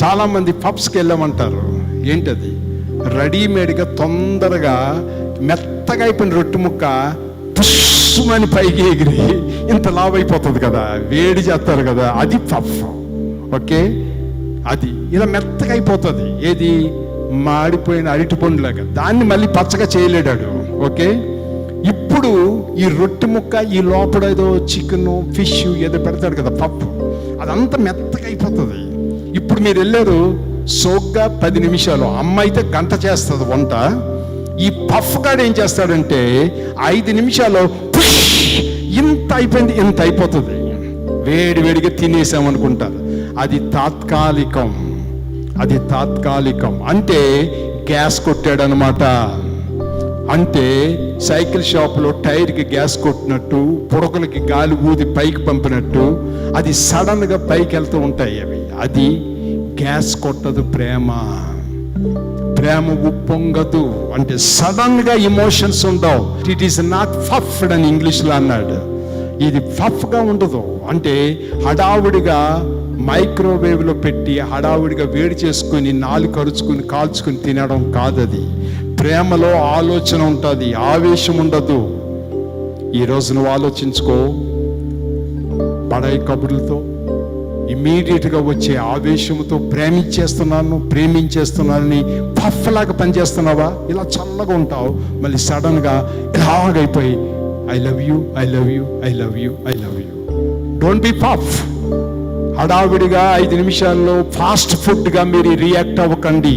చాలామంది పబ్స్కి వెళ్ళామంటారు. ఏంటది? రెడీమేడ్గా తొందరగా మెత్తగా అయిపోయిన రొట్టె ముక్క పుష్మని పైకి ఎగిరి ఇంత లావైపోతుంది కదా, వేడి చేస్తారు కదా, అది పఫ్. ఓకే, అది ఇలా మెత్తగా అయిపోతుంది. ఏది? మాడిపోయిన అరటి పండులాగా. దాన్ని మళ్ళీ పచ్చగా చేయలేడాడు. ఓకే, ఇప్పుడు ఈ రొట్టె ముక్క ఈ లోపల ఏదో చికెన్ ఫిష్ ఏదో పెడతాడు కదా, పప్పు, అదంతా మెత్తగా అయిపోతుంది. ఇప్పుడు మీరు వెళ్ళారు సోగ్గా 10 నిమిషాలు, అమ్మ అయితే గంట చేస్తుంది వంట. ఈ పఫ్ గాడు ఏం చేస్తాడంటే 5 నిమిషాలు ఇంత అయిపోయింది, ఇంత అయిపోతుంది. వేడిగా తినేసామనుకుంటారు. అది తాత్కాలికం, అది తాత్కాలికం. అంటే గ్యాస్ కొట్టాడు అనమాట. అంటే సైకిల్ షాప్లో టైర్కి గ్యాస్ కొట్టినట్టు, పుడకలకి గాలి ఊది పైకి పంపినట్టు అది సడన్గా పైకి వెళ్తూ ఉంటాయి అవి. అది గ్యాస్ కొట్టదు ప్రేమ. ప్రేమ ఉప్పొంగదు. అంటే సడన్గా ఎమోషన్స్ ఉండవు. ఇట్ ఈస్ నాట్ ఫఫ్డ్ అని ఇంగ్లీష్లో అన్నాడు. ఇది ఫఫ్గా ఉండదు. అంటే హడావుడిగా మైక్రోవేవ్లో పెట్టి హడావుడిగా వేడి చేసుకుని నాలుగు కరుచుకుని కాల్చుకుని తినడం కాదది. ప్రేమలో ఆలోచన ఉంటుంది, ఆవేశం ఉండదు. ఈరోజు నువ్వు ఆలోచించుకో. పడాయి కబుర్లతో ఇమీడియట్గా వచ్చే ఆవేశంతో ప్రేమించేస్తున్నానని పఫ్ లాగా పనిచేస్తున్నావా? ఇలా చల్లగా ఉంటావు, మళ్ళీ సడన్గా ఇలాగైపోయి I love you, I love you, I love you, I love you. Don't be puff. హడావిడిగా 5 నిమిషాల్లో ఫాస్ట్ ఫుడ్గా మీరు రియాక్ట్ అవ్వకండి.